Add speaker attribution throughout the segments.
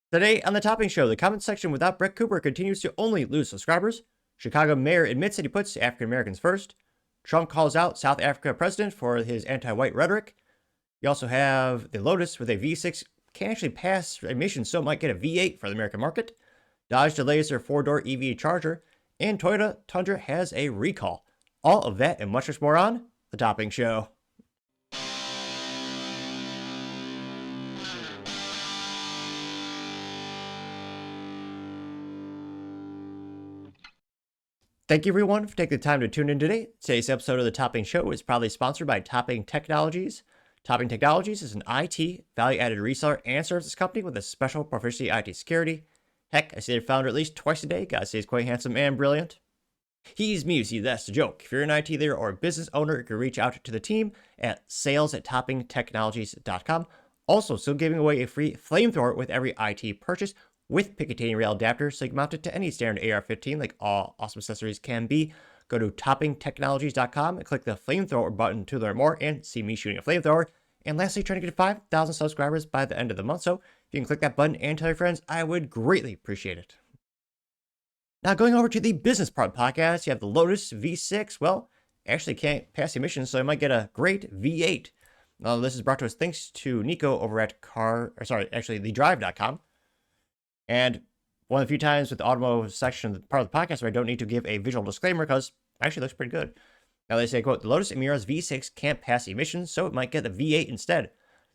Speaker 1: Today on the Topping Show, the comment section without Brett Cooper continues to only lose subscribers. Chicago mayor admits that he puts African Americans first. Trump calls out South Africa president for his anti-white rhetoric. You also have the Lotus with a V6 can actually pass emissions, so it might get a V8 for the American market. Dodge delays their 4-door EV charger, and Toyota Tundra has a recall. All of that and much more on the Topping Show. Thank you everyone for taking the time to tune in today. Today's episode of the Topping Show is proudly sponsored by Topping Technologies. Topping Technologies is an IT value-added reseller and services company with a special proficiency IT security. Heck, I see their founder at least twice a day. Gotta say he's quite handsome and brilliant. He's me, see, that's the joke. If you're an IT leader or a business owner, you can reach out to the team at sales@toppingtechnologies.com. Also, still giving away a free Flamethrower with every IT purchase with Picatinny rail adapter, so you can mount it to any standard AR-15 like all awesome accessories can be. Go to toppingtechnologies.com and click the Flamethrower button to learn more and see me shooting a flamethrower. And lastly, trying to get to 5,000 subscribers by the end of the month, so if you can click that button and tell your friends, I would greatly appreciate it. Now, going over to the business part of the podcast, you have the Lotus V6. Well, actually can't pass the emissions, so I might get a great V8. This is brought to us thanks to Nico over at thedrive.com. And one of the few times with the automotive section part of the podcast where I don't need to give a visual disclaimer because it actually looks pretty good. Now they say, quote, the Lotus Emira's V6 can't pass emissions, so it might get the V8 instead.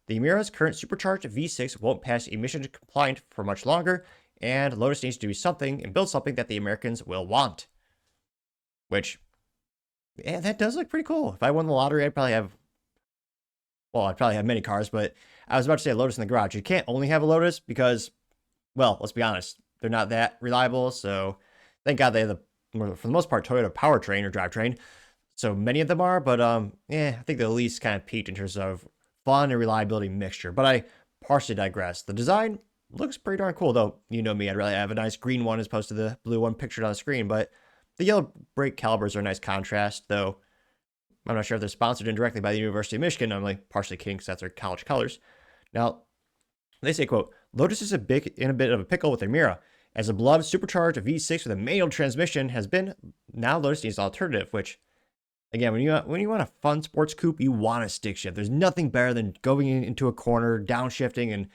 Speaker 1: The Emira's current supercharged V6 won't pass emission compliant for much longer, and Lotus needs to do something and build something that the Americans will want. Which, yeah, that does look pretty cool. If I won the lottery, I'd probably have many cars, but I was about to say a Lotus in the garage. You can't only have a Lotus because, well, let's be honest, they're not that reliable, so thank God they have for the most part, Toyota powertrain or drivetrain. So many of them are, but I think the least kind of peaked in terms of fun and reliability mixture. But I partially digress. The design looks pretty darn cool, though. You know me, I'd rather have a nice green one as opposed to the blue one pictured on the screen. But the yellow brake calipers are a nice contrast, though I'm not sure if they're sponsored indirectly by the University of Michigan. I'm like partially kidding because that's their college colors. Now, they say, quote, Lotus is in a bit of a pickle with Emira. As a beloved supercharged V6 with a manual transmission has been, now Lotus needs an alternative, which, again, when you want a fun sports coupe, you want a stick shift. There's nothing better than going into a corner, downshifting, and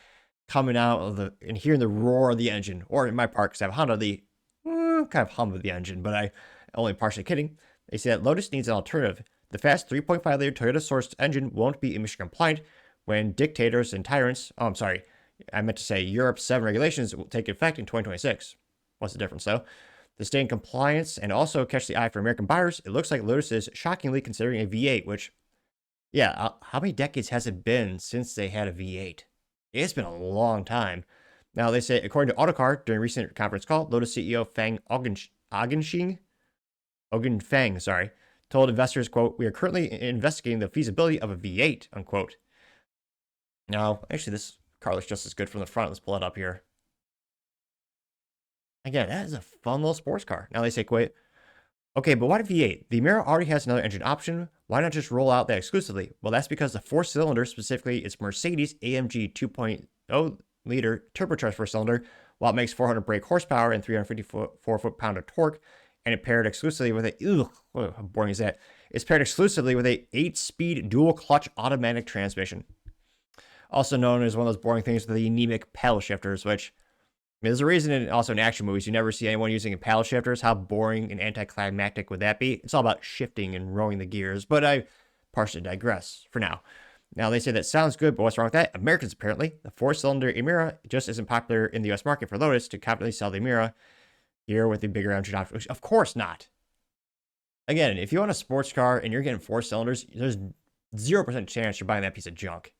Speaker 1: coming out and hearing the roar of the engine. Or in my part, because I have a Honda, the kind of hum of the engine, but I only partially kidding. They say that Lotus needs an alternative. The fast 3.5-liter Toyota-sourced engine won't be emission compliant when dictators and tyrants, I meant to say Europe's 7 regulations will take effect in 2026. What's the difference, though? To stay in compliance and also catch the eye for American buyers, it looks like Lotus is shockingly considering a V8, which, yeah, how many decades has it been since they had a V8? It's been a long time. Now, they say, according to Autocar, during a recent conference call, Lotus CEO Fang Ogdenfang, told investors, quote, we are currently investigating the feasibility of a V8, unquote. Now, actually, this car looks just as good from the front. Let's pull it up here. Again, that is a fun little sports car. Now they say, wait, okay, but why V8? The Emira already has another engine option. Why not just roll out that exclusively? Well, that's because the 4-cylinder, specifically its Mercedes AMG 2.0-liter turbocharged 4-cylinder, while it makes 400 brake horsepower and 354 foot-pound of torque, and it paired exclusively with how boring is that? It's paired exclusively with a 8-speed dual-clutch automatic transmission. Also known as one of those boring things with the anemic paddle shifters, which, there's a reason also in action movies you never see anyone using paddle shifters. How boring and anticlimactic would that be? It's all about shifting and rowing the gears, but I partially digress for now. Now, they say that sounds good, but what's wrong with that? Americans, apparently. The 4-cylinder Emira just isn't popular in the U.S. market for Lotus to confidently sell the Emira here with the bigger engine option, which of course not. Again, if you want a sports car and you're getting 4 cylinders, there's 0% chance you're buying that piece of junk.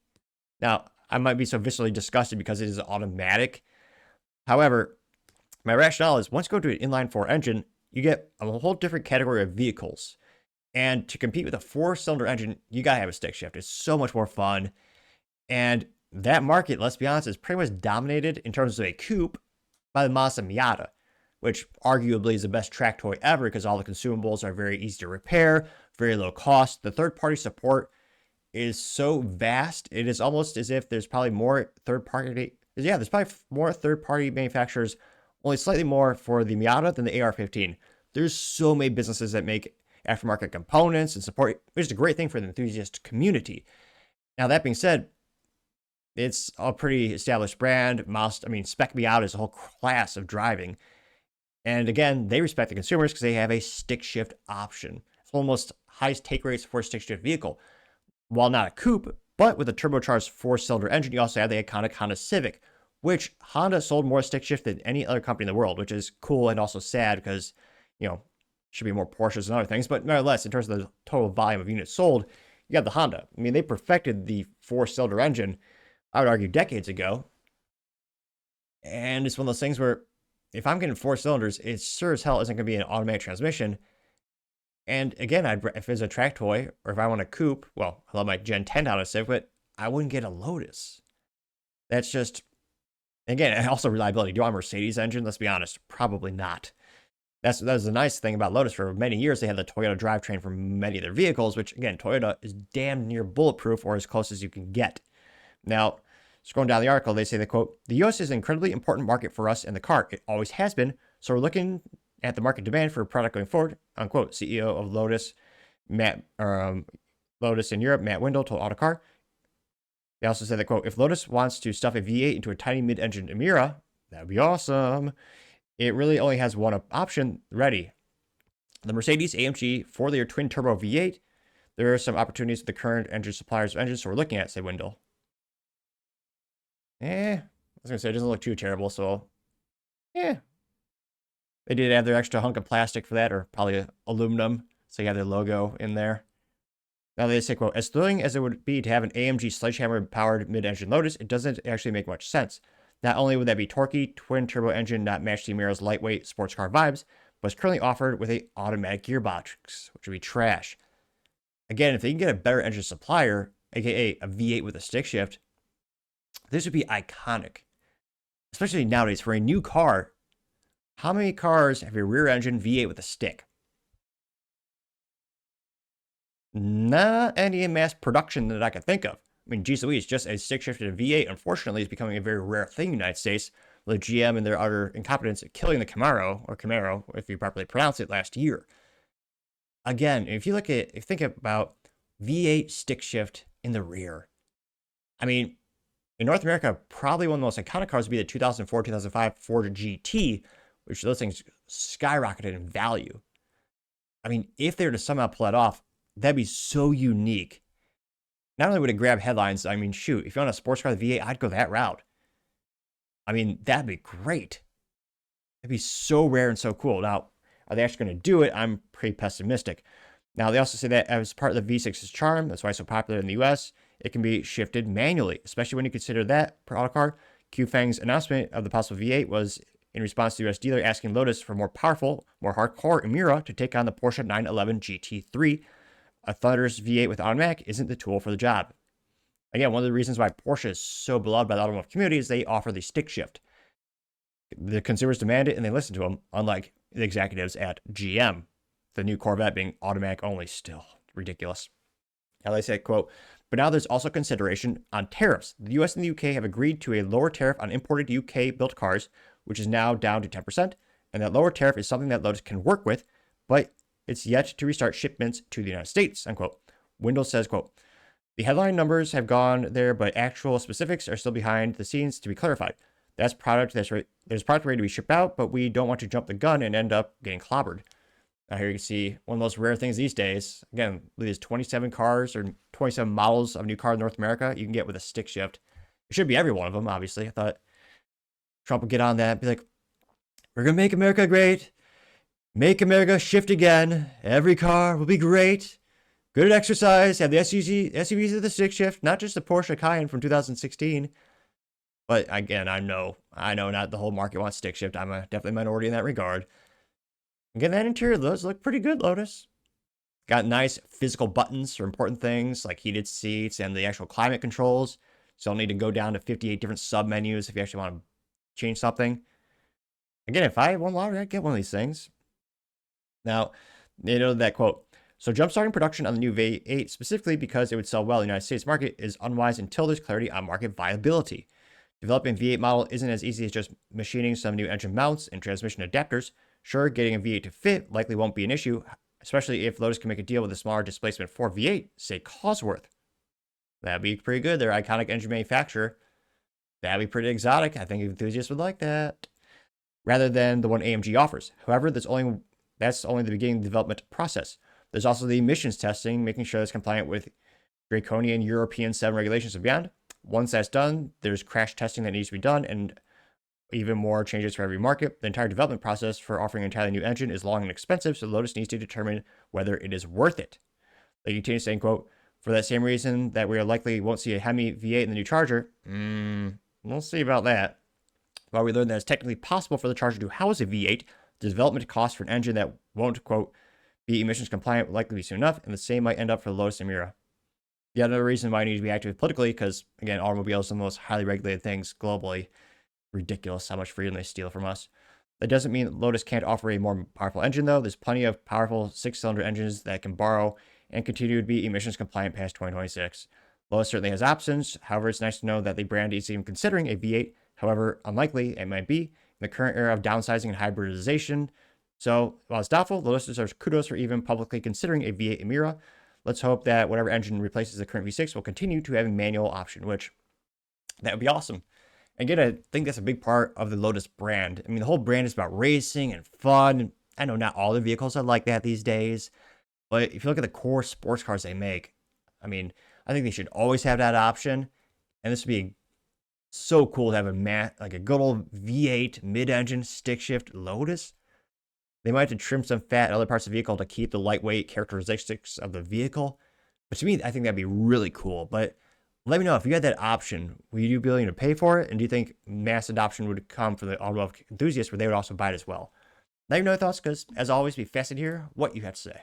Speaker 1: Now, I might be so viscerally disgusted because it is automatic. However, my rationale is once you go to an inline-4 engine, you get a whole different category of vehicles. And to compete with a 4-cylinder engine, you got to have a stick shift. It's so much more fun. And that market, let's be honest, is pretty much dominated in terms of a coupe by the Mazda Miata, which arguably is the best track toy ever because all the consumables are very easy to repair, very low cost. The third-party support is so vast, it is almost as if there's probably more third-party Yeah, there's probably more third-party manufacturers, only slightly more for the Miata than the AR-15. There's so many businesses that make aftermarket components and support, which is a great thing for the enthusiast community. Now, that being said, it's a pretty established brand. Spec Miata is a whole class of driving. And again, they respect the consumers because they have a stick shift option. It's one of the most highest take rates for a stick shift vehicle. While not a coupe, but with a turbocharged 4-cylinder engine, you also have the iconic Honda Civic, which Honda sold more stick shift than any other company in the world, which is cool and also sad because, should be more Porsches and other things. But nevertheless, in terms of the total volume of units sold, you got the Honda. I mean, they perfected the 4-cylinder engine, I would argue, decades ago. And it's one of those things where if I'm getting 4 cylinders, it sure as hell isn't going to be an automatic transmission. And again, if it's a track toy or if I want a coupe, well, I love my Gen 10 Honda Civic, but I wouldn't get a Lotus. That's just, again, also reliability. Do I want a Mercedes engine? Let's be honest, probably not. That was the nice thing about Lotus. For many years, they had the Toyota drivetrain for many of their vehicles, which, again, Toyota is damn near bulletproof or as close as you can get. Now, scrolling down the article, they say the quote, "The U.S. is an incredibly important market for us in the car. It always has been. So we're looking at the market demand for a product going forward," unquote. CEO of Lotus, Lotus in Europe, Matt Windle, told Autocar. They also said that, quote, "If Lotus wants to stuff a V8 into a tiny mid-engine Emira, that would be awesome. It really only has one option ready. The Mercedes-AMG 4-liter twin-turbo V8. There are some opportunities with the current engine suppliers of engines, so we're looking at," said Windle. I was going to say, it doesn't look too terrible, so, They did have their extra hunk of plastic for that, or probably aluminum, so you have their logo in there. Now they say, quote, "As thrilling as it would be to have an AMG sledgehammer-powered mid-engine Lotus, it doesn't actually make much sense. Not only would that be torquey, twin-turbo engine not match the Emira's lightweight sports car vibes, but it's currently offered with a automatic gearbox, which would be trash." Again, if they can get a better engine supplier, aka a V8 with a stick shift, this would be iconic. Especially nowadays, for a new car, how many cars have a rear engine V8 with a stick? Not any in mass production that I can think of. I mean, geez Louise, just a stick shifted V8, unfortunately, is becoming a very rare thing in the United States, with GM and their utter incompetence killing the Camaro, or Camaro, if you properly pronounce it, last year. Again, if you think about V8 stick shift in the rear, I mean, in North America, probably one of the most iconic cars would be the 2004, 2005 Ford GT, which those things skyrocketed in value. I mean, if they were to somehow pull that off, that'd be so unique. Not only would it grab headlines, I mean, shoot, if you want a sports car with V8, I'd go that route. I mean, that'd be great. It'd be so rare and so cool. Now, are they actually going to do it? I'm pretty pessimistic. Now, they also say that as part of the V6's charm, that's why it's so popular in the US, it can be shifted manually, especially when you consider that, per Autocar, Qfeng's announcement of the possible V8 was in response to the US dealer asking Lotus for more powerful, more hardcore Emira to take on the Porsche 911 GT3. A Thunder's V8 with automatic isn't the tool for the job. Again, one of the reasons why Porsche is so beloved by the automotive community is they offer the stick shift. The consumers demand it and they listen to them, unlike the executives at GM. The new Corvette being automatic only, still ridiculous. Now they say, quote, "But now there's also consideration on tariffs. The US and the UK have agreed to a lower tariff on imported UK-built cars, which is now down to 10%, and that lower tariff is something that Lotus can work with, but it's yet to restart shipments to the United States," unquote. Windle says, quote, "The headline numbers have gone there, but actual specifics are still behind the scenes to be clarified. There's product ready to be shipped out, but we don't want to jump the gun and end up getting clobbered." Now here you can see one of the most rare things these days. Again, these 27 cars or 27 models of new car in North America you can get with a stick shift. It should be every one of them, obviously. I thought Trump would get on that and be like, "We're going to make America great. Make America shift again. Every car will be great. Good at exercise. Have the SUVs with the stick shift, not just the Porsche Cayenne from 2016. But again, I know not the whole market wants stick shift. I'm definitely a minority in that regard. Again, that interior does look pretty good, Lotus. Got nice physical buttons for important things like heated seats and the actual climate controls. So you'll need to go down to 58 different sub-menus if you actually want to change something. Again, if I won lottery, I'd get one of these things. Now, they know that, quote, "So jumpstarting production on the new V8 specifically because it would sell well in the United States market is unwise until there's clarity on market viability. Developing a V8 model isn't as easy as just machining some new engine mounts and transmission adapters. Sure, getting a V8 to fit likely won't be an issue, especially if Lotus can make a deal with a smaller displacement for V8, say Cosworth. That'd be pretty good. Their iconic engine manufacturer. That'd be pretty exotic. I think enthusiasts would like that. Rather than the one AMG offers. However, that's only the beginning of the development process. There's also the emissions testing, making sure it's compliant with draconian European 7 regulations and beyond. Once that's done, there's crash testing that needs to be done, and even more changes for every market. The entire development process for offering an entirely new engine is long and expensive, so Lotus needs to determine whether it is worth it. They continue saying, quote, for that same reason that we likely won't see a Hemi V8 in the new Charger. We'll see about that. While we learned that it's technically possible for the Charger to house a V8, the development cost for an engine that won't, quote, be emissions compliant will likely be soon enough, and the same might end up for the Lotus Emira. Yet another reason why I need to be active politically, because, again, automobiles are the most highly regulated things globally. Ridiculous how much freedom they steal from us. That doesn't mean that Lotus can't offer a more powerful engine, though. There's plenty of powerful 6-cylinder engines that can borrow and continue to be emissions compliant past 2026. Lotus certainly has options. However, it's nice to know that the brand is even considering a V8. However unlikely it might be in the current era of downsizing and hybridization. So, while it's doubtful, Lotus deserves kudos for even publicly considering a V8 Emira. Let's hope that whatever engine replaces the current V6 will continue to have a manual option, which that would be awesome. Again, I think that's a big part of the Lotus brand. I mean, the whole brand is about racing and fun. I know not all the vehicles are like that these days, but if you look at the core sports cars they make, I mean, I think they should always have that option. And this would be so cool to have a good old V8 mid-engine stick shift Lotus. They might have to trim some fat in other parts of the vehicle to keep the lightweight characteristics of the vehicle. But to me, I think that'd be really cool. But let me know if you had that option. Would you be willing to pay for it? And do you think mass adoption would come for the automotive enthusiasts where they would also buy it as well? Let me know your thoughts, because as always, be fascinated to hear what you have to say.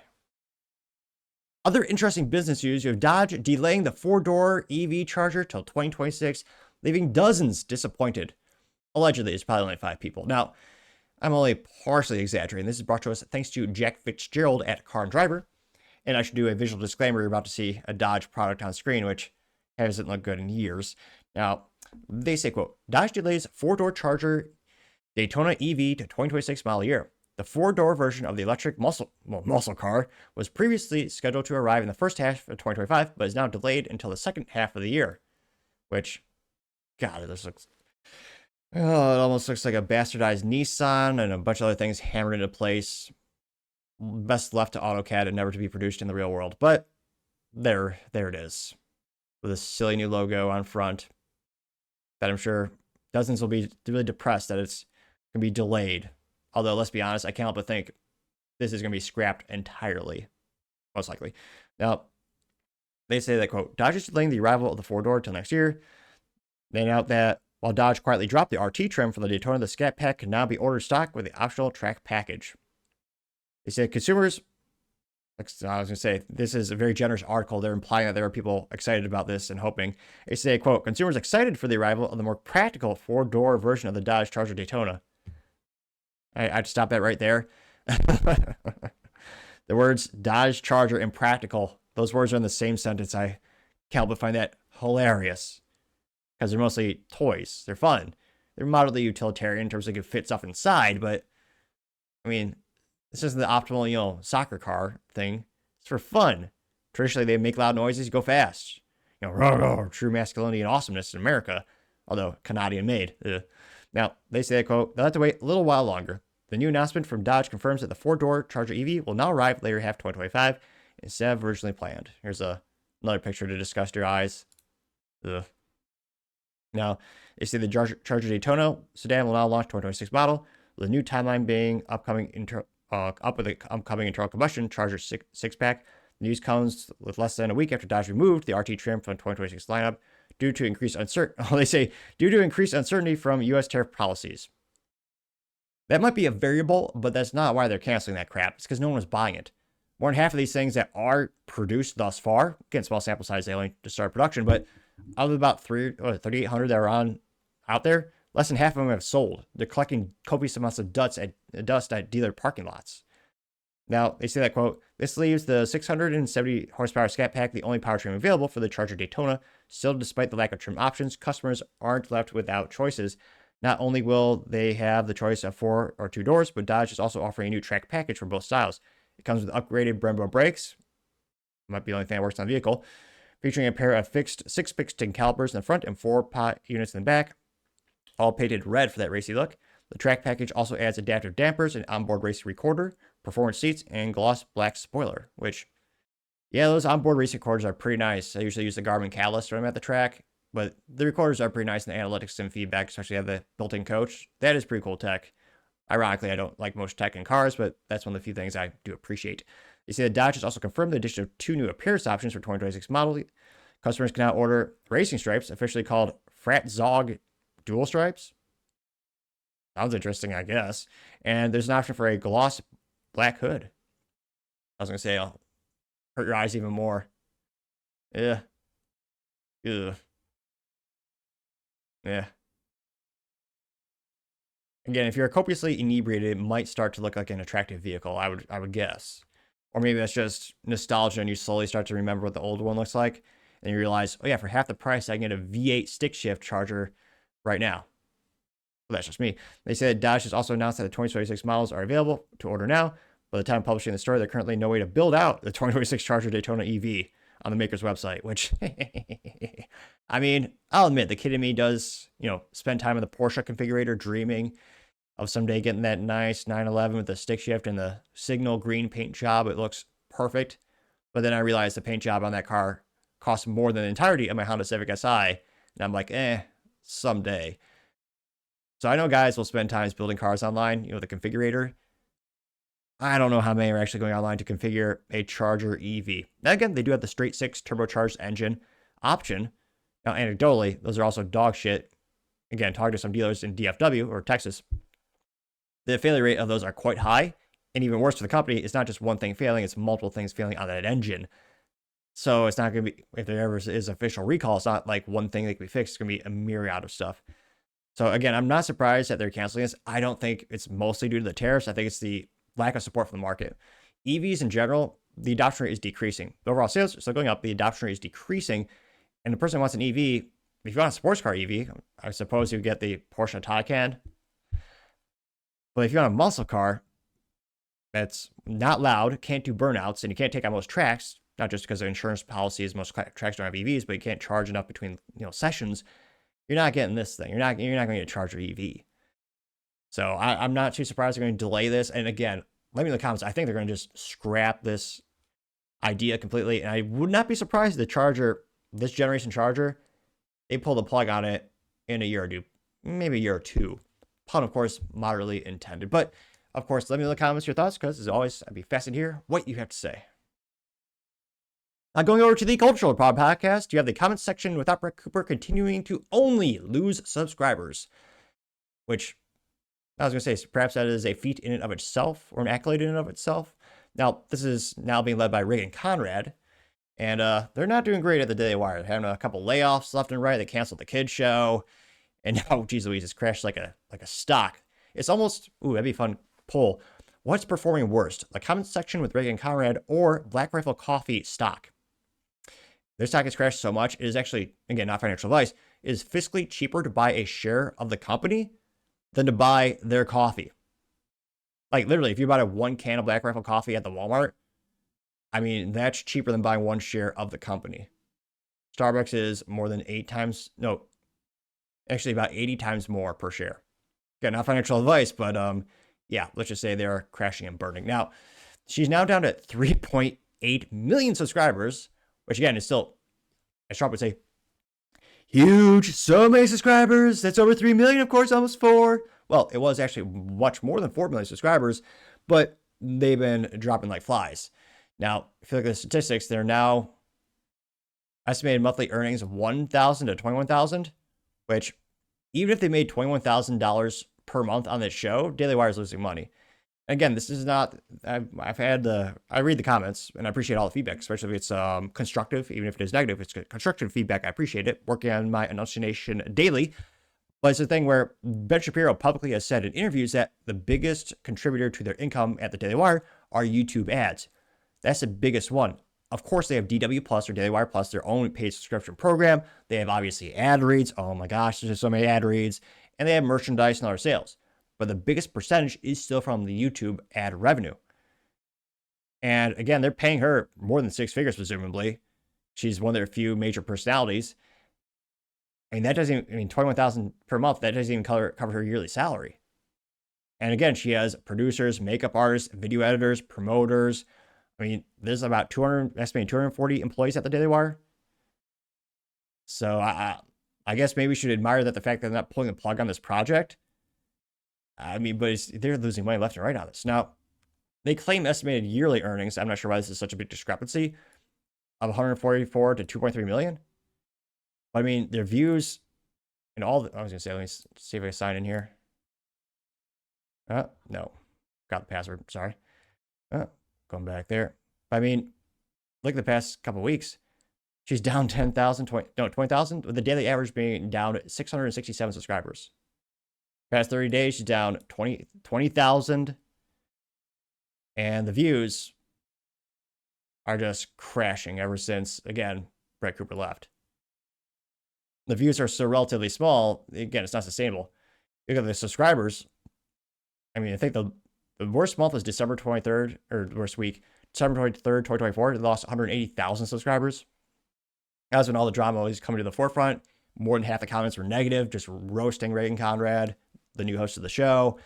Speaker 1: Other interesting business news, you have Dodge delaying the 4-door EV Charger till 2026, leaving dozens disappointed. Allegedly, it's probably only 5 people. Now, I'm only partially exaggerating. This is brought to us thanks to Jack Fitzgerald at Car and Driver. And I should do a visual disclaimer. You're about to see a Dodge product on screen, which hasn't looked good in years. Now, they say, quote, Dodge delays 4-door Charger Daytona EV to 2026 model year. The 4-door version of the electric muscle car was previously scheduled to arrive in the first half of 2025, but is now delayed until the second half of the year. Which, God, this looks... Oh, it almost looks like a bastardized Nissan and a bunch of other things hammered into place. Best left to AutoCAD and never to be produced in the real world. But there it is. With a silly new logo on front. That I'm sure dozens will be really depressed that it's going to be delayed. Although, let's be honest, I can't help but think this is going to be scrapped entirely. Most likely. Now, they say that, quote, Dodge is delaying the arrival of the 4-door till next year. They note that while Dodge quietly dropped the RT trim for the Daytona, the Scat Pack can now be ordered stock with the optional track package. They said consumers, I was going to say, this is a very generous article. They're implying that there are people excited about this and hoping. They say, quote, consumers excited for the arrival of the more practical 4-door version of the Dodge Charger Daytona. I'd stop that right there. The words Dodge Charger and practical, those words are in the same sentence. I can't help but find that hilarious. Because they're mostly toys. They're fun. They're moderately utilitarian in terms of it fit stuff inside, but I mean, this isn't the optimal, soccer car thing. It's for fun. Traditionally, they make loud noises, go fast. Rah, true masculinity and awesomeness in America, although Canadian made. Now, they say, quote, they'll have to wait a little while longer. The new announcement from Dodge confirms that the 4-door Charger EV will now arrive later half 2025 instead of originally planned. Here's another picture to disgust your eyes. Ugh. Now, they say the Charger Daytona sedan will now launch 2026 model, with a new timeline being up with the upcoming internal combustion Charger 6-pack. The news comes with less than a week after Dodge removed the RT trim from the 2026 lineup due to increased uncertainty from U.S. tariff policies. That might be a variable, but that's not why they're canceling that crap. It's because no one was buying it. More than half of these things that are produced thus far, again, small sample size, they only just started production, but out of about 3,800 that are out there, less than half of them have sold. They're collecting copious amounts of dust at dealer parking lots. Now, they say that, quote, this leaves the 670 horsepower Scat Pack the only powertrain available for the Charger Daytona. Still, despite the lack of trim options, customers aren't left without choices. Not only will they have the choice of 4 or 2 doors, but Dodge is also offering a new track package for both styles. It comes with upgraded Brembo brakes. Might be the only thing that works on the vehicle. Featuring a pair of 6 piston calipers in the front and 4 pot units in the back. All painted red for that racy look. The track package also adds adaptive dampers, an onboard racing recorder, performance seats, and gloss black spoiler, which, yeah, those onboard racing recorders are pretty nice. I usually use the Garmin Catalyst when I'm at the track, but the recorders are pretty nice in the analytics and feedback, especially have the built-in coach. That is pretty cool tech. Ironically, I don't like most tech in cars, but that's one of the few things I do appreciate. You see, the Dodge has also confirmed the addition of 2 new appearance options for 2026 model. Customers can now order racing stripes, officially called Frat Zog Dual Stripes. Sounds interesting, I guess. And there's an option for a gloss black hood. I was going to say, I'll hurt your eyes even more. Yeah. Ugh. Yeah. Again, if you're copiously inebriated, it might start to look like an attractive vehicle, I would guess. Or maybe that's just nostalgia and you slowly start to remember what the old one looks like. And you realize, oh yeah, for half the price, I can get a V8 stick shift Charger right now. Well, that's just me. They said Dodge has also announced that the 2026 models are available to order now. By the time publishing the story, there's currently no way to build out the 2026 Charger Daytona EV on the maker's website, which, I mean, I'll admit the kid in me does, spend time in the Porsche configurator dreaming of someday getting that nice 911 with the stick shift and the signal green paint job. It looks perfect. But then I realized the paint job on that car costs more than the entirety of my Honda Civic Si. And I'm like, someday. So I know guys will spend times building cars online, the configurator. I don't know how many are actually going online to configure a Charger EV. Now again, they do have the straight 6 turbocharged engine option. Now, anecdotally, those are also dog shit. Again, talking to some dealers in DFW or Texas, the failure rate of those are quite high. And even worse for the company, it's not just one thing failing, it's multiple things failing on that engine. So it's not going to be, if there ever is official recall, it's not like one thing that can be fixed. It's going to be a myriad of stuff. So again, I'm not surprised that they're canceling this. I don't think it's mostly due to the tariffs. I think it's the lack of support from the market. EVs in general, the adoption rate is decreasing. The overall sales are still going up. The adoption rate is decreasing. And the person who wants an EV, if you want a sports car EV, I suppose you get the Porsche Taycan. But if you want a muscle car that's not loud, can't do burnouts, and you can't take on most tracks, not just because of insurance policies, most tracks don't have EVs, but you can't charge enough between sessions, you're not getting this thing. You're not going to get a Charger EV. So I'm not too surprised they're going to delay this. And again, let me know in the comments. I think they're going to just scrap this idea completely. And I would not be surprised if the Charger, this generation Charger, they pull the plug on it in a year or two, maybe a year or two. Pun, of course, moderately intended. But of course, let me know in the comments your thoughts, because as always, I'd be fascinated to hear what you have to say. Now, going over to the Cultural Pod podcast, you have the comments section with Brett Cooper continuing to only lose subscribers, which I was going to say, perhaps that is a feat in and of itself, or an accolade in and of itself. Now, this is now being led by Rick and Conrad, and they're not doing great at the Daily Wire. They're having a couple layoffs left and right. They canceled the Kids Show, and now, geez Louise, it's crashed like a stock. It's almost, that'd be a fun poll. What's performing worst? The comments section with Rick and Conrad or Black Rifle Coffee stock? Their stock has crashed so much, it is actually, again, not financial advice, it is fiscally cheaper to buy a share of the company than to buy their coffee. Like, literally, if you bought 1 can of Black Rifle coffee at the Walmart, I mean, that's cheaper than buying 1 share of the company. Starbucks is more than 8 times, no, actually about 80 times more per share. Again, not financial advice, but yeah, let's just say they're crashing and burning. Now, she's now down to 3.8 million subscribers, which again is still, as Trump would say, huge. So many subscribers. That's over 3 million, of course, almost 4. Well, it was actually much more than 4 million subscribers, but they've been dropping like flies. Now, if you look at the statistics, they're now estimated monthly earnings of $1,000 to $21,000, which even if they made $21,000 per month on this show, Daily Wire is losing money. Again, this is not, I read the comments and I appreciate all the feedback, especially if it's constructive, even if it is negative. If it's constructive feedback, I appreciate it. Working on my enunciation daily. But it's a thing where Ben Shapiro publicly has said in interviews that the biggest contributor to their income at the Daily Wire are YouTube ads. That's the biggest one. Of course, they have DW Plus or Daily Wire Plus, their own paid subscription program. They have obviously ad reads. Oh my gosh, there's just so many ad reads. And they have merchandise and other sales. But the biggest percentage is still from the YouTube ad revenue. And again, they're paying her more than 6 figures, presumably. She's one of their few major personalities. I mean, that doesn't even, I mean, $21,000 per month, that doesn't even cover her yearly salary. And again, she has producers, makeup artists, video editors, promoters. I mean, there's about estimated 240 employees at the Daily Wire. So I guess maybe we should admire that the fact that they're not pulling the plug on this project. I mean, but they're losing money left and right on this. Now, they claim estimated yearly earnings. I'm not sure why this is such a big discrepancy of 144 to 2.3 million. But I mean, their views and all the, I was going to say, let me see if I can sign in here. No, got the password. Sorry. Going back there. I mean, look at the past couple of weeks. She's down 20,000, with the daily average being down 667 subscribers. Past 30 days, she's down 20,000. And the views are just crashing ever since, again, Brett Cooper left. The views are so relatively small. Again, it's not sustainable. Look at the subscribers. I mean, I think the worst month was December 23rd, or the worst week, December 23rd, 2024. They lost 180,000 subscribers. That was when all the drama was coming to the forefront. More than half the comments were negative, just roasting Reagan Conrad, the new host of the show.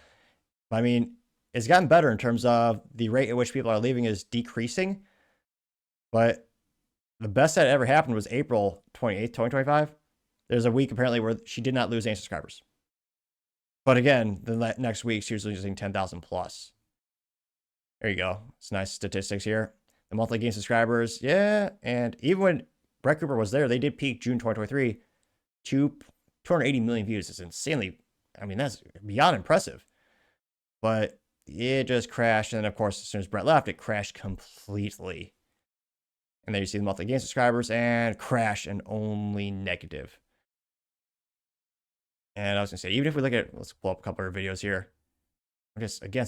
Speaker 1: I mean, it's gotten better in terms of the rate at which people are leaving is decreasing. But the best that ever happened was April 28th, 2025. There's a week apparently where she did not lose any subscribers. But again, the next week she was losing 10,000 plus. There you go. It's nice statistics here. The monthly gain subscribers, yeah. And even when Brett Cooper was there, they did peak June 2023 to 280 million views. It's insanely, I mean, that's beyond impressive. But it just crashed. And then, of course, as soon as Brett left, it crashed completely. And then you see the monthly gain subscribers and crash and only negative. And I was going to say, even if we look at, let's pull up a couple of videos here. I'm just, again,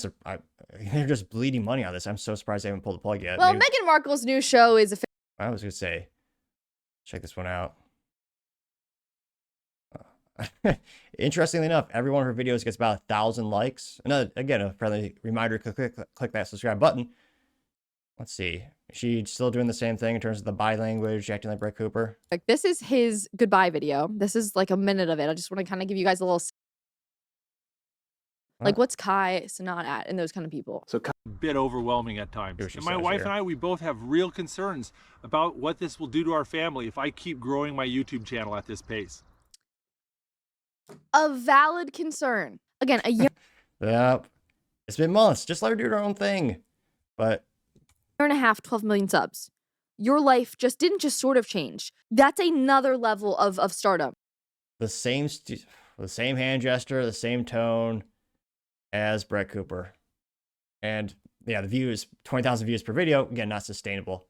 Speaker 1: they're just bleeding money on this. I'm so surprised they haven't pulled the plug yet.
Speaker 2: Well, Meghan Markle's new show is
Speaker 1: I was going to say, check this one out. Interestingly enough, every one of her videos gets about 1,000 likes. Another, again, a friendly reminder, click that subscribe button. Let's see. Is she still doing the same thing in terms of the body language, acting like Brett Cooper?
Speaker 2: like, this is his goodbye video. This is like a minute of it. I just want to kind of give you guys a little, like, what's Kai Cenat at and those kind of people.
Speaker 3: So a bit overwhelming at times.
Speaker 1: And
Speaker 3: my wife and I, we both have real concerns about what this will do to our family if I keep growing my YouTube channel at this pace.
Speaker 2: A valid concern. Again, a year
Speaker 1: Yep. It's been months. Just let her do her own thing. But
Speaker 2: and a half, 12 million subs. Your life didn't just sort of change. That's another level of stardom.
Speaker 1: the same hand gesture, the same tone as Brett Cooper. And yeah, the views, 20,000 views per video, again, not sustainable.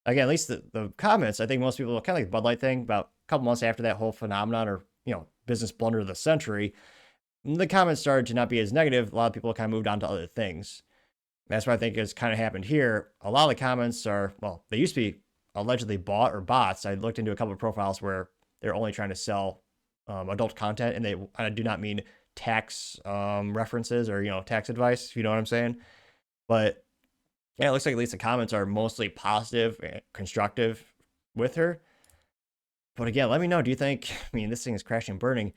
Speaker 1: Again, at least the comments, I think most people, kind of like the Bud Light thing, about a couple months after that whole phenomenon, or, business blunder of the century, the comments started to not be as negative. A lot of people kind of moved on to other things. That's what I think has kind of happened here. A lot of the comments are, well, they used to be allegedly bought or bots. I looked into a couple of profiles where they're only trying to sell adult content, and I do not mean tax references or, tax advice, if you know what I'm saying. But yeah, it looks like at least the comments are mostly positive and constructive with her. But again, let me know, do you think, this thing is crashing and burning.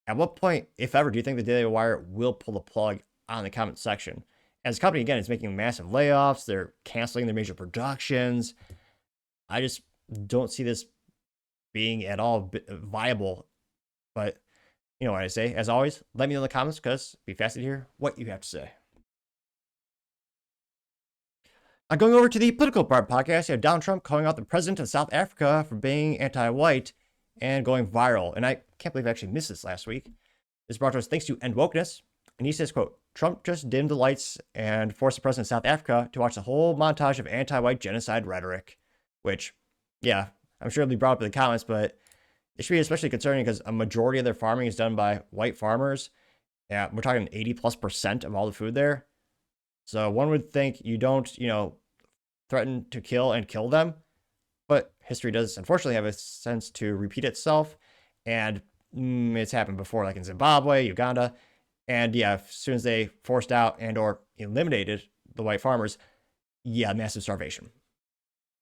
Speaker 1: At what point, if ever, do you think the Daily Wire will pull the plug on the comment section? As a company, again, is making massive layoffs. They're canceling their major productions. I just don't see this being at all viable. But you know what I say. As always, let me know in the comments, because it'd be fascinating to hear what you have to say. Now, going over to the political part podcast, you have Donald Trump calling out the president of South Africa for being anti-white and going viral. And I can't believe I actually missed this last week. This brought to us thanks to End Wokeness. And he says, quote, Trump just dimmed the lights and forced the president of South Africa to watch the whole montage of anti-white genocide rhetoric. Which, yeah, I'm sure it'll be brought up in the comments, but it should be especially concerning because a majority of their farming is done by white farmers. Yeah, we're talking 80+% of all the food there. So one would think you don't, you know, threaten to kill and kill them, but history does unfortunately have a sense to repeat itself, and it's happened before, like in Zimbabwe, Uganda, and yeah, as soon as they forced out and or eliminated the white farmers, yeah, massive starvation.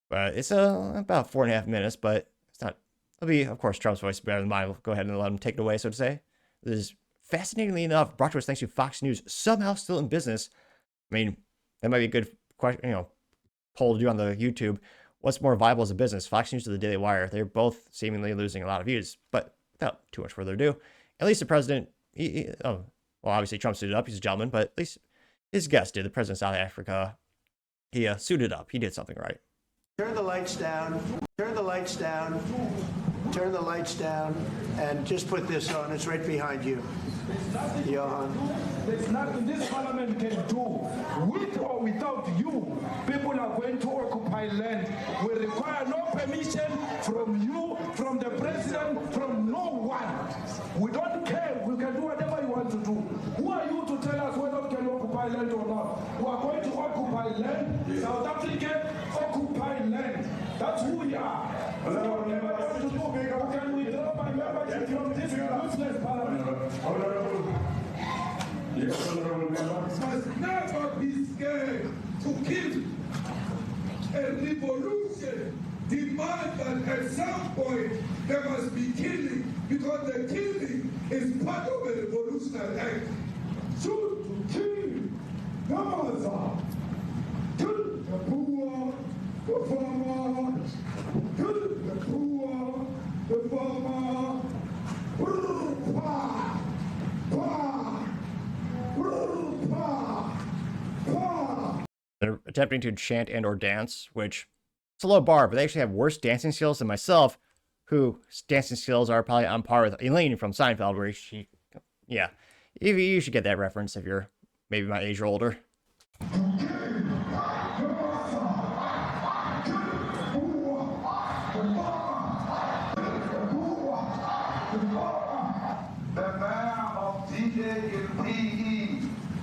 Speaker 1: But it's about 4.5 minutes, but it's not. It'll be, of course, Trump's voice better than mine. We'll go ahead and let him take it away, so to say. This is fascinatingly enough brought to us thanks to Fox News, somehow still in business. I mean, that might be a good question, you know, poll to do on the YouTube. What's more viable as a business, Fox News or the Daily Wire? They're both seemingly losing a lot of views, but without too much further ado, at least the president, well, obviously Trump suited up, he's a gentleman, but at least his guest did, the president of South Africa, he suited up, he did something right.
Speaker 4: Turn the lights down, turn the lights down, turn the lights down, and just put this on, it's right behind you. Johan.
Speaker 5: There's nothing this parliament can do. With or without you, people are going to occupy land. We require no permission from you, from the president, from no one. We don't care. We can do whatever you want to do. Who are you to tell us whether we can occupy land or not? We are going to occupy land. South Africa, occupy land. That's who we are. So whatever you want to do, can withdraw my membership from this useless parliament.
Speaker 6: Yes, honorable member. Must never be scared to kill. A revolution demands that at some point there must be killing, because the killing is part of a revolutionary act. Shoot to kill. Namaza. Kill the poor, the farmer. Kill the poor, the farmer. Pa, pa.
Speaker 1: They're attempting to chant and or dance, which it's a low bar, but they actually have worse dancing skills than myself, whose dancing skills are probably on par with Elaine from Seinfeld, where she, yeah, you should get that reference if you're maybe my age or older.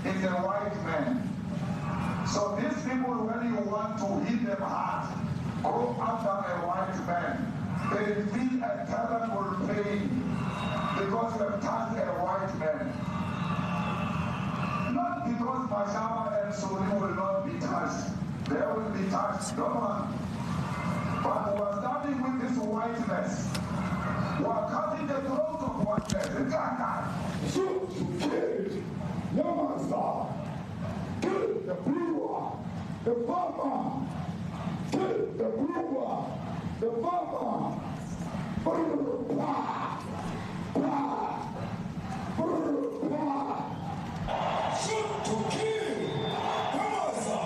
Speaker 6: Is a white man. So these people, when you want to hit them hard, go after a white man. They feel a terrible pain because you have touched a white man. Not because Mashaba and Suri will not be touched. They will be touched, no one. But we are starting with this whiteness. We are cutting the throat of whiteness.
Speaker 5: Shoot, kill. No master. Kill the brewer, the farmer. Kill the brewer, the farmer. Shoot to kill. No master.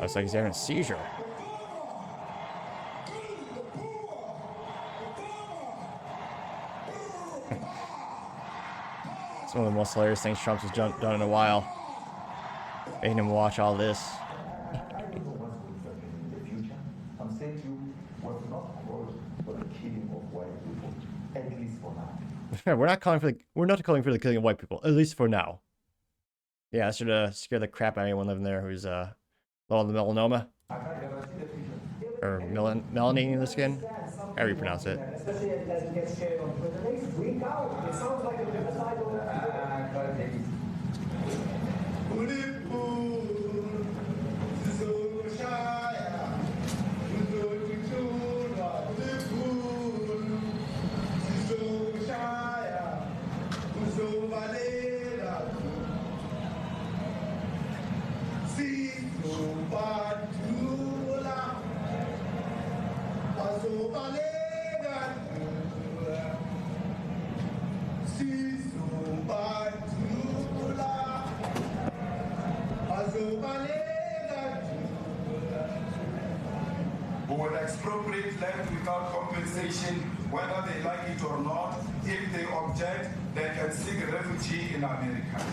Speaker 1: It's like he's having a seizure. It's one of the most hilarious things Trump's done in a while. Making him watch all this.
Speaker 7: I'm saying to you, was not called for the killing of white people, at least for now.
Speaker 1: we're not calling for the killing of white people, at least for now. Yeah, that should scare the crap out of anyone living there who's low on the melanoma. Or melanin in the skin. However you pronounce it.
Speaker 8: Especially as it gets shared on Twitter. They freak out. It sounds like a genocide.
Speaker 6: Who will expropriate land without compensation, whether they like it or not. If they object, they can seek refugee in America.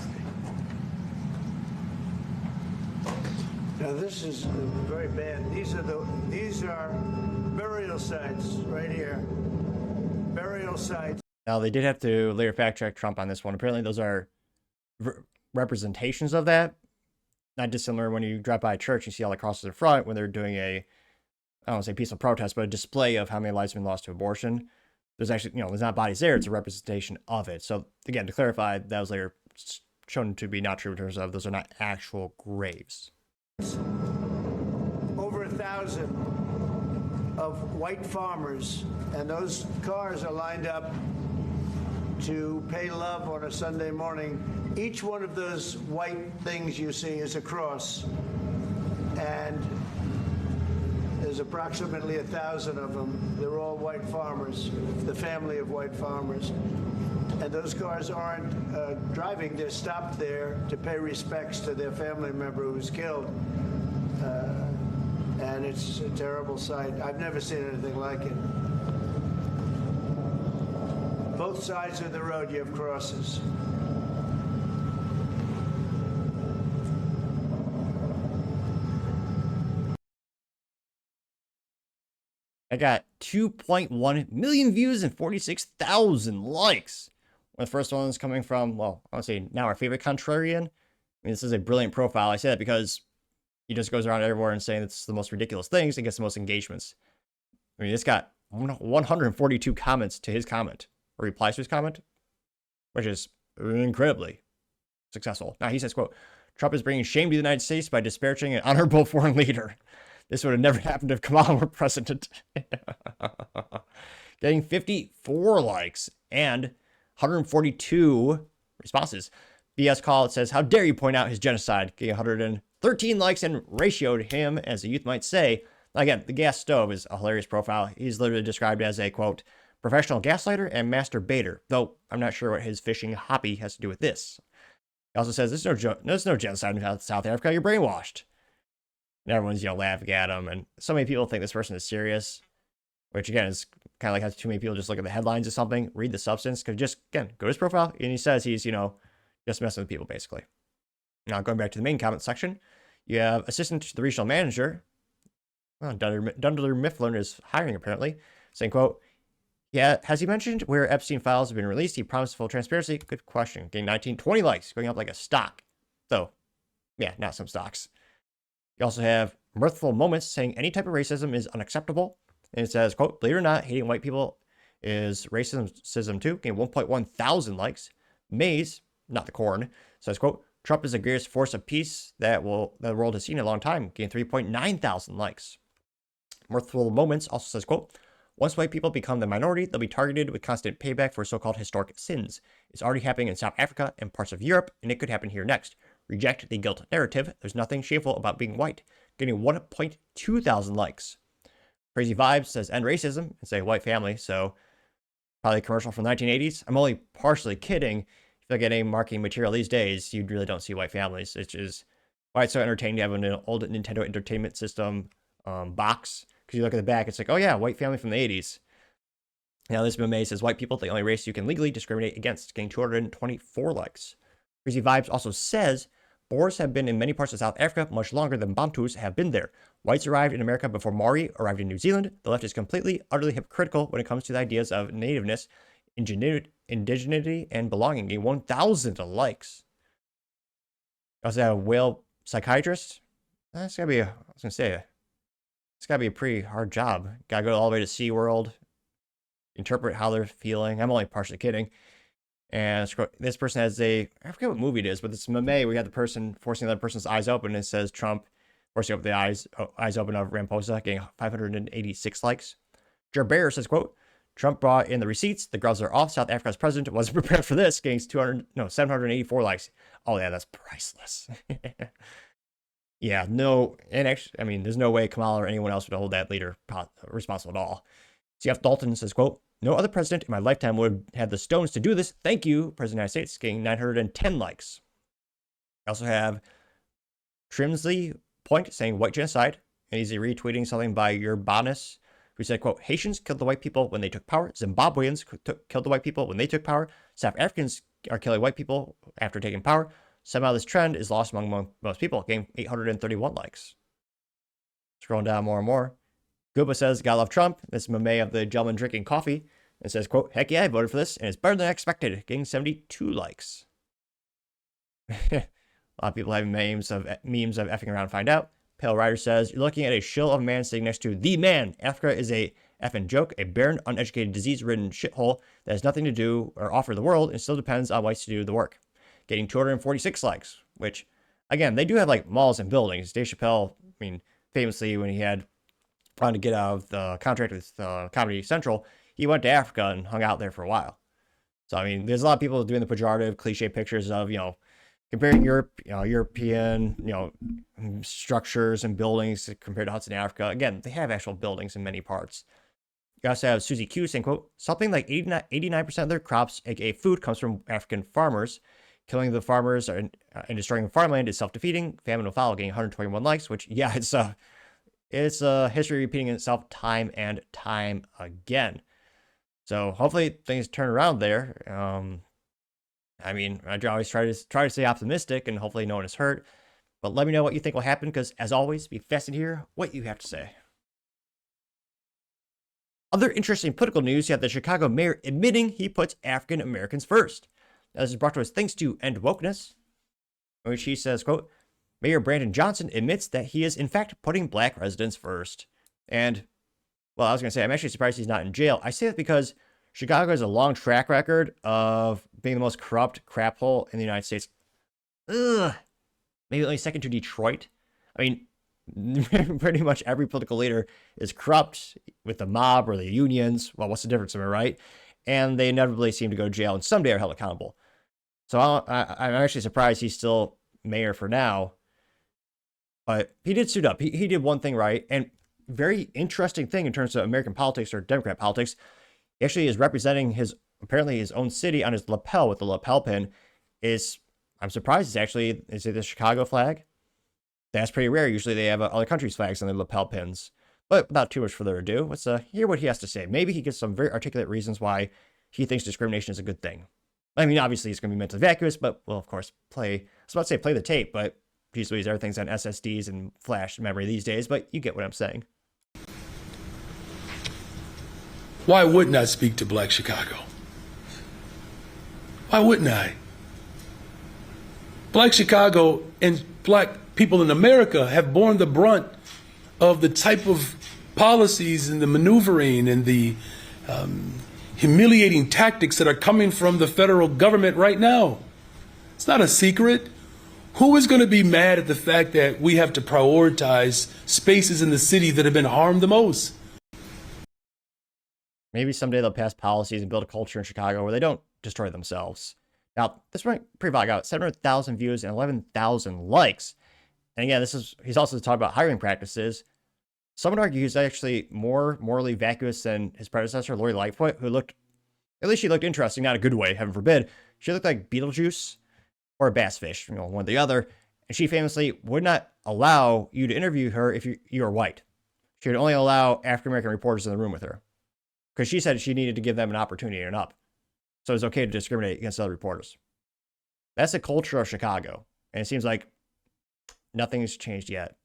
Speaker 4: Now this is very bad. These are burial sites right here. Burial sites.
Speaker 1: Now, they did have to later fact check Trump on this one. Apparently, those are representations of that, not dissimilar when you drive by a church, you see all the crosses in front when they're doing a, I don't want to say peaceful protest, but a display of how many lives have been lost to abortion. There's actually, there's not bodies there, it's a representation of it. So again, to clarify, that was later shown to be not true in terms of those are not actual graves.
Speaker 4: Over 1,000 of white farmers, and those cars are lined up to pay love on a Sunday morning. Each one of those white things you see is a cross, and there's approximately 1,000 of them. They're all white farmers, the family of white farmers. And those cars aren't driving, they're stopped there to pay respects to their family member who's killed. And it's a terrible sight. I've never seen anything like it. Both sides of the road, you have crosses.
Speaker 1: I got 2.1 million views and 46,000 likes. When the first one is coming from, well, I would say now our favorite contrarian. I mean, this is a brilliant profile. I say that because he just goes around everywhere and saying it's the most ridiculous things and gets the most engagements. I mean, it's got 142 comments to his comment, or replies to his comment, which is incredibly successful. Now he says, quote, Trump is bringing shame to the United States by disparaging an honorable foreign leader. This would have never happened if Kamala were president. Getting 54 likes and 142 responses. BS Call, it says, how dare you point out his genocide? Getting 113 likes and ratioed him, as the youth might say. Again, the gas stove is a hilarious profile. He's literally described as a, quote, professional gaslighter and master baiter, though I'm not sure what his fishing hobby has to do with this. He also says, there's no genocide in South Africa, you're brainwashed. And everyone's, laughing at him, and so many people think this person is serious, which again is kind of like how too many people just look at the headlines or something, read the substance, because just, again, go to his profile, and he says he's, just messing with people, basically. Now, going back to the main comment section, you have assistant to the regional manager, Dunder Mifflin is hiring, apparently, saying, quote, yeah, has he mentioned where Epstein files have been released? He promised full transparency. Good question. Getting 1920 likes, going up like a stock. So, yeah, not some stocks. You also have Mirthful Moments saying any type of racism is unacceptable. And it says, quote, believe it or not, hating white people is racism too. Getting 1.1 thousand likes. Maze, not the corn, says, quote, Trump is the greatest force of peace that the world has seen in a long time. Getting 3.9 thousand likes. Mirthful Moments also says, quote, once white people become the minority, they'll be targeted with constant payback for so-called historic sins. It's already happening in South Africa and parts of Europe, and it could happen here next. Reject the guilt narrative. There's nothing shameful about being white. Getting 1.2 thousand likes. Crazy Vibes says end racism. It's a white family, so probably a commercial from the 1980s. I'm only partially kidding. If you look at any marketing material these days, you really don't see white families. It's just why it's so entertaining to have an old Nintendo Entertainment System box. Because you look at the back, it's like, oh yeah, white family from the 80s. Now this meme says white people, the only race you can legally discriminate against. Getting 224 likes. Crazy Vibes also says Boers have been in many parts of South Africa much longer than Bantus have been there. Whites arrived in America before Maori arrived in New Zealand. The left is completely, utterly hypocritical when it comes to the ideas of nativeness, indigeneity, and belonging. Getting 1,000 likes. Also have a whale psychiatrist. That's gotta be it's gotta be a pretty hard job. Gotta go all the way to SeaWorld, interpret how they're feeling. I'm only partially kidding. And this person has I forget what movie it is, but it's a meme. We got the person forcing the other person's eyes open, and it says Trump forcing open the eyes open of Ramaphosa, getting 586 likes. Gerber says, quote, Trump brought in the receipts. The gloves are off. South Africa's president wasn't prepared for this, getting 784 likes. Oh yeah, that's priceless. Yeah, no, and actually, I mean, there's no way Kamala or anyone else would hold that leader responsible at all. CF Dalton says, quote, no other president in my lifetime would have the stones to do this. Thank you, President of the United States, getting 910 likes. I also have Trimsley Point saying white genocide, and he's retweeting something by Urbanus, who said, quote, Haitians killed the white people when they took power. Zimbabweans killed the white people when they took power. South Africans are killing white people after taking power. Somehow this trend is lost among most people, getting 831 likes. Scrolling down more and more. Gooba says, gotta love Trump. This meme of the gentleman drinking coffee. It says, quote, heck yeah, I voted for this, and it's better than I expected, getting 72 likes. A lot of people having memes of effing around to find out. Pale Rider says, you're looking at a shill of a man sitting next to the man. Africa is a effing joke, a barren, uneducated, disease-ridden shithole that has nothing to do or offer the world and still depends on whites to do the work. Getting 246 likes, which, again, they do have like malls and buildings. Dave Chappelle, I mean, famously, when he had wanted to get out of the contract with Comedy Central, he went to Africa and hung out there for a while. So, I mean, there's a lot of people doing the pejorative, cliche pictures of, comparing European, structures and buildings compared to Hudson, Africa. Again, they have actual buildings in many parts. You also have Susie Q saying, quote, something like 89% of their crops, aka food, comes from African farmers. Killing the farmers and destroying the farmland is self-defeating. Famine will follow, getting 121 likes, which, yeah, it's history repeating itself time and time again. So hopefully things turn around there. I mean, I always try to stay optimistic, and hopefully no one is hurt. But let me know what you think will happen, because as always, be fascinated to hear what you have to say. Other interesting political news, you have the Chicago mayor admitting he puts African Americans first. Now, this is brought to us thanks to End Wokeness, in which he says, quote, Mayor Brandon Johnson admits that he is in fact putting black residents first. And, well, I was going to say, I'm actually surprised he's not in jail. I say that because Chicago has a long track record of being the most corrupt crap hole in the United States. Ugh. Maybe only second to Detroit. I mean, pretty much every political leader is corrupt with the mob or the unions. Well, what's the difference, am I right? And they inevitably seem to go to jail and someday are held accountable. So I'm actually surprised he's still mayor for now. But he did suit up. He did one thing right. And very interesting thing in terms of American politics or Democrat politics. He actually is representing apparently his own city on his lapel with the lapel pin. I'm surprised is it the Chicago flag? That's pretty rare. Usually they have other countries' flags on their lapel pins. But without too much further ado, let's hear what he has to say. Maybe he gives some very articulate reasons why he thinks discrimination is a good thing. I mean, obviously it's going to be mentally vacuous, but we'll, of course, play the tape, but geez Louise, everything's on SSDs and flash memory these days, but you get what I'm saying.
Speaker 9: Why wouldn't I speak to Black Chicago? Why wouldn't I? Black Chicago and Black people in America have borne the brunt of the type of policies and the maneuvering and the humiliating tactics that are coming from the federal government right now. It's not a secret. Who is going to be mad at the fact that we have to prioritize spaces in the city that have been harmed the most?
Speaker 1: Maybe someday they'll pass policies and build a culture in Chicago where they don't destroy themselves. Now, this went pretty vague out. 700,000 views and 11,000 likes. And again, he's also talking about hiring practices. Some would argue he's actually more morally vacuous than his predecessor, Lori Lightfoot, who looked interesting, not a good way, heaven forbid. She looked like Beetlejuice or a bass fish, one or the other. And she famously would not allow you to interview her if you were white. She would only allow African-American reporters in the room with her, because she said she needed to give them an opportunity and up. So it's okay to discriminate against other reporters. That's the culture of Chicago. And it seems like nothing's changed yet.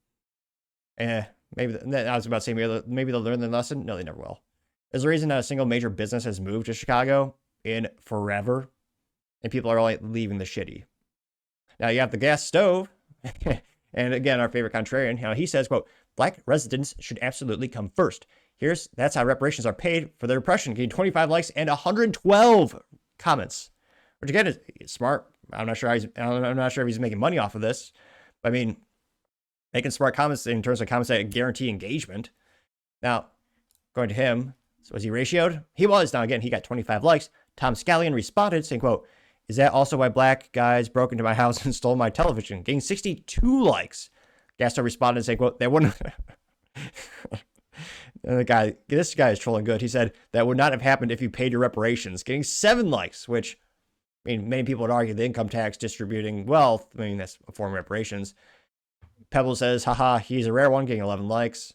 Speaker 1: Maybe I was about to say maybe they'll learn the lesson. No, they never will. There's a reason that a single major business has moved to Chicago in forever, and people are only leaving the shitty. Now you have the gas stove, and again, our favorite contrarian, he says, quote, Black residents should absolutely come first. That's how reparations are paid for their oppression, getting 25 likes and 112 comments, which again is smart. I'm not sure if he's making money off of this, but I mean, making smart comments in terms of comments that guarantee engagement. Now, going to him, so was he ratioed? He was. Now again, he got 25 likes. Tom Scallion responded saying, quote, is that also why Black guys broke into my house and stole my television? Getting 62 likes. Gasto responded saying, quote, that wouldn't... This guy is trolling good. He said that would not have happened if you paid your reparations. Getting 7 likes, which, I mean, many people would argue the income tax distributing wealth. I mean, that's a form of reparations. Pebble says, haha, he's a rare one, getting 11 likes.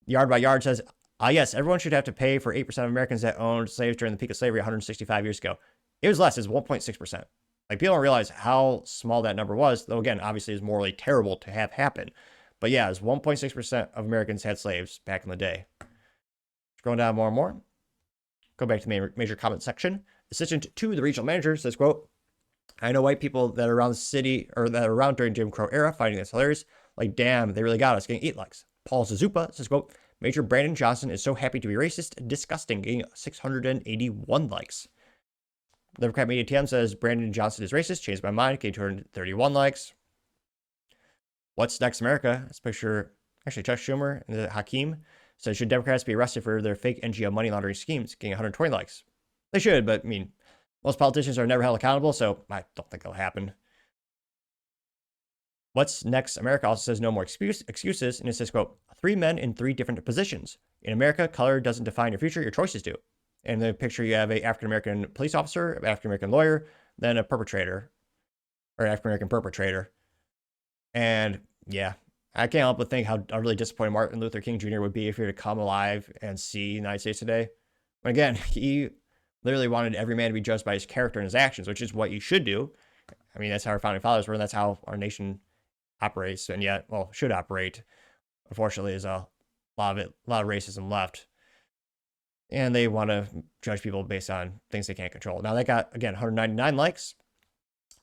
Speaker 1: Yard by Yard says, yes, everyone should have to pay for 8% of Americans that owned slaves during the peak of slavery 165 years ago. It was less. It's 1.6%. Like, people don't realize how small that number was, though, again, obviously it's morally terrible to have happen. But yeah, it's 1.6% of Americans had slaves back in the day. Scrolling down more and more. Go back to the major comment section. Assistant to the regional manager says, quote, I know white people that are around the city or that are around during Jim Crow era finding this hilarious. Like, damn, they really got us, getting 8 likes. Paul Suzupa says, quote, Major Brandon Johnson is so happy to be racist, disgusting, getting 681 likes. Democrat Media TM says, Brandon Johnson is racist, changed my mind, getting 231 likes. What's Next America? This picture, actually, Chuck Schumer and Hakeem says, should Democrats be arrested for their fake NGO money laundering schemes, getting 120 likes? They should, but I mean, most politicians are never held accountable, so I don't think it'll happen. What's Next America also says no more excuses, and it says, quote, 3 men in 3 different positions. In America, color doesn't define your future, your choices do. In the picture, you have a African-American police officer, an African-American lawyer, then a perpetrator, or an African-American perpetrator. And yeah, I can't help but think how utterly disappointed Martin Luther King Jr. would be if he were to come alive and see the United States today. But again, he literally wanted every man to be judged by his character and his actions, which is what you should do. I mean, that's how our founding fathers were, and that's how our nation operates, and yet, well, should operate. Unfortunately, there's a lot of racism left. And they want to judge people based on things they can't control. Now, that got, again, 199 likes.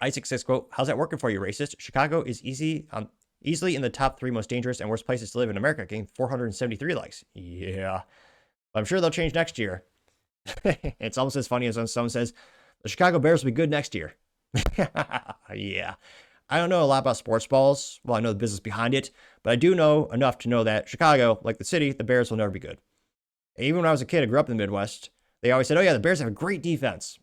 Speaker 1: Isaac says, quote, how's that working for you, racist? Chicago is easily in the top 3 most dangerous and worst places to live in America, getting 473 likes. Yeah. I'm sure they'll change next year. It's almost as funny as when someone says, the Chicago Bears will be good next year. Yeah. I don't know a lot about sports balls. Well, I know the business behind it, but I do know enough to know that Chicago, like the city, the Bears will never be good. Even when I was a kid, I grew up in the Midwest, they always said, oh yeah, the Bears have a great defense.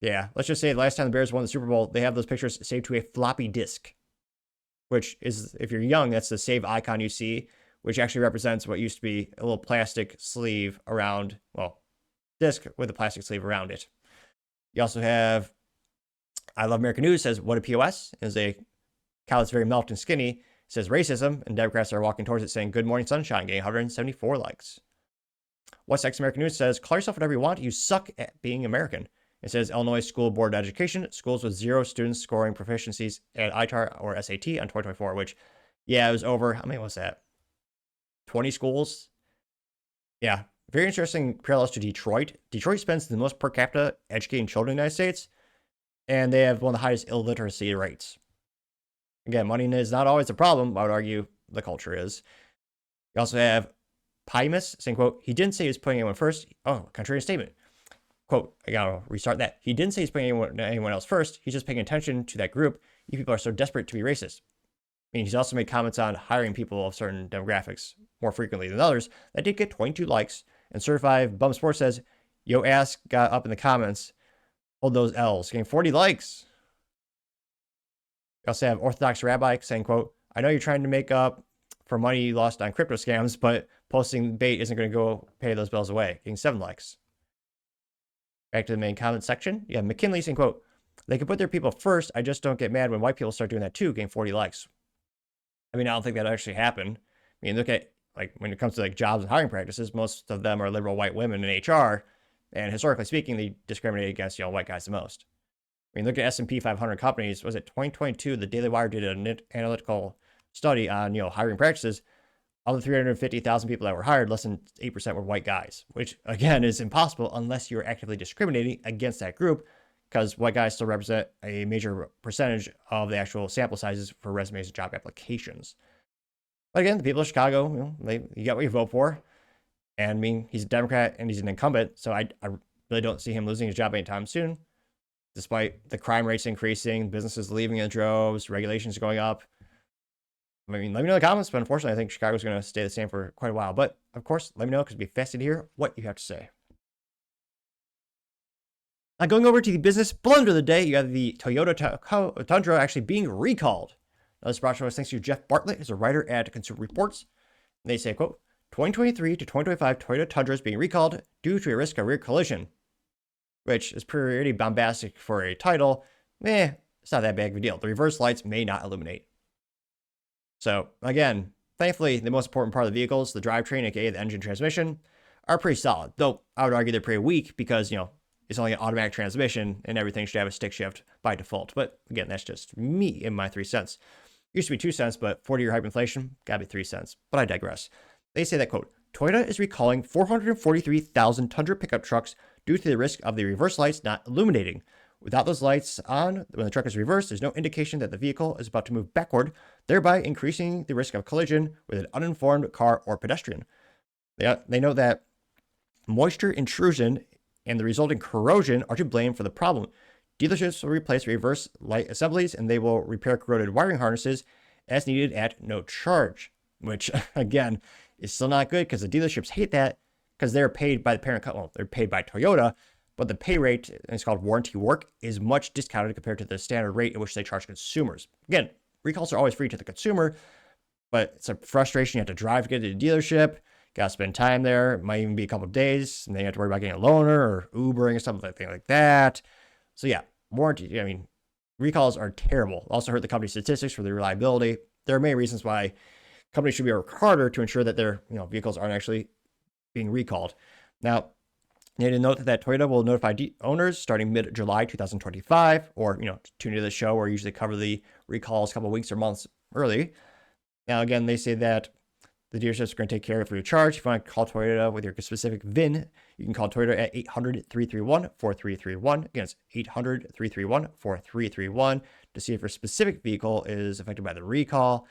Speaker 1: Yeah, let's just say the last time the Bears won the Super Bowl, they have those pictures saved to a floppy disk, which is, if you're young, that's the save icon you see, which actually represents what used to be a little plastic sleeve around, well, disc with a plastic sleeve around it. You also have I Love American News says, what a POS, is a cow that's very milked and skinny. It says racism, and Democrats are walking towards it saying, good morning, sunshine, getting 174 likes. What's Next American News says, call yourself whatever you want, you suck at being American. It says, Illinois School Board of Education, schools with 0 students scoring proficiencies at ITAR or SAT on 2024, which, yeah, it was over, how many was that? 20 schools? Yeah, very interesting parallels to Detroit. Detroit spends the most per capita educating children in the United States, and they have one of the highest illiteracy rates. Again, money is not always a problem. I would argue the culture is. You also have Pymus saying, quote, he didn't say he was putting anyone first. Oh, contrarian statement. Quote, I gotta restart that. He didn't say he's putting anyone else first. He's just paying attention to that group. You people are so desperate to be racist. I mean, he's also made comments on hiring people of certain demographics more frequently than others. That did get 22 likes. And Certified Bum Sports says, yo ass got up in the comments. Hold those L's. Getting 40 likes. We also have Orthodox Rabbi saying, quote, I know you're trying to make up for money you lost on crypto scams, but posting bait isn't going to go pay those bills away. Getting 7 likes. Back to the main comment section. Yeah, McKinley saying, quote, they can put their people first. I just don't get mad when white people start doing that too, getting 40 likes. I mean, I don't think that'll actually happen. I mean, look at, like, when it comes to, like, jobs and hiring practices, most of them are liberal white women in HR, and historically speaking, they discriminate against, white guys the most. I mean, look at S&P 500 companies. Was it 2022? The Daily Wire did an analytical study on, hiring practices. Of the 350,000 people that were hired, less than 8% were white guys, which, again, is impossible unless you're actively discriminating against that group, because white guys still represent a major percentage of the actual sample sizes for resumes and job applications. But again, the people of Chicago, you got what you vote for. And I mean, he's a Democrat and he's an incumbent, so I really don't see him losing his job anytime soon. Despite the crime rates increasing, businesses leaving in droves, regulations going up. I mean, let me know in the comments, but unfortunately, I think Chicago's going to stay the same for quite a while. But, of course, let me know, because it'd be fascinating to hear what you have to say. Now, going over to the business blunder of the day, you have the Toyota Tundra actually being recalled. Now, this brought to us thanks to Jeff Bartlett, who's a writer at Consumer Reports. They say, quote, 2023 to 2025 Toyota Tundra is being recalled due to a risk of rear collision, which is pretty bombastic for a title. It's not that big of a deal. The reverse lights may not illuminate. So, again, thankfully, the most important part of the vehicles, the drivetrain, aka the engine transmission, are pretty solid. Though, I would argue they're pretty weak because, it's only an automatic transmission and everything should have a stick shift by default. But, again, that's just me in my 3 cents. Used to be 2 cents, but 40-year hyperinflation, gotta be 3 cents. But I digress. They say that, quote, Toyota is recalling 443,000 Tundra pickup trucks due to the risk of the reverse lights not illuminating. Without those lights on, when the truck is reversed, there's no indication that the vehicle is about to move backward, thereby increasing the risk of collision with an uninformed car or pedestrian. They note that moisture intrusion and the resulting corrosion are to blame for the problem. Dealerships will replace reverse light assemblies, and they will repair corroded wiring harnesses as needed at no charge, which, again, is still not good because the dealerships hate that because they're paid by the parent company. Well, they're paid by Toyota, but the pay rate, and it's called warranty work, is much discounted compared to the standard rate in which they charge consumers. Again, recalls are always free to the consumer, but it's a frustration. You have to drive to get to the dealership, got to spend time there. It might even be a couple of days, and then you have to worry about getting a loaner or Ubering or something like that. So yeah, warranty, I mean, recalls are terrible. Also hurt the company's statistics for their reliability. There are many reasons why companies should be work harder to ensure that their vehicles aren't actually being recalled. Now, they need to note that Toyota will notify owners starting mid-July 2025, or tune into the show where we usually cover the recalls a couple of weeks or months early. Now, again, they say that the dealerships are going to take care of it for your charge. If you want to call Toyota with your specific VIN, you can call Toyota at 800-331-4331. Again, it's 800-331-4331 to see if your specific vehicle is affected by the recall.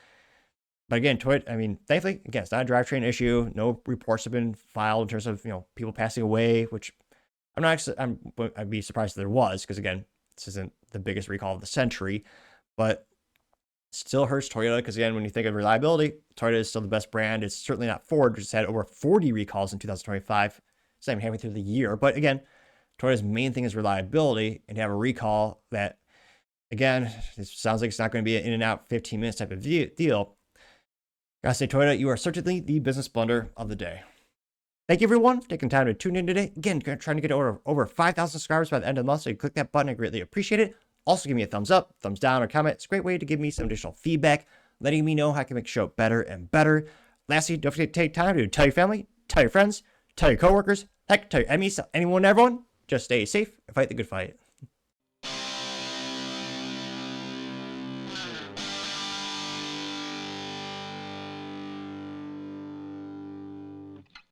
Speaker 1: But again, Toyota, I mean, thankfully, again, it's not a drivetrain issue. No reports have been filed in terms of, people passing away, which I'd be surprised if there was, because again, this isn't the biggest recall of the century, but still hurts Toyota because, again, when you think of reliability, Toyota is still the best brand. It's certainly not Ford, which has had over 40 recalls in 2025. It's not even halfway through the year. But again, Toyota's main thing is reliability, and to have a recall that, again, it sounds like it's not going to be an in and out 15 minutes type of deal. Gotta say, Toyota, you are certainly the business blunder of the day. Thank you, everyone, for taking time to tune in today. Again, trying to get over 5,000 subscribers by the end of the month, so you click that button. I greatly appreciate it. Also, give me a thumbs up, thumbs down, or comment. It's a great way to give me some additional feedback, letting me know how I can make the show better and better. Lastly, don't forget to take time to tell your family, tell your friends, tell your coworkers, heck, tell your enemies, anyone and everyone. Just stay safe and fight the good fight.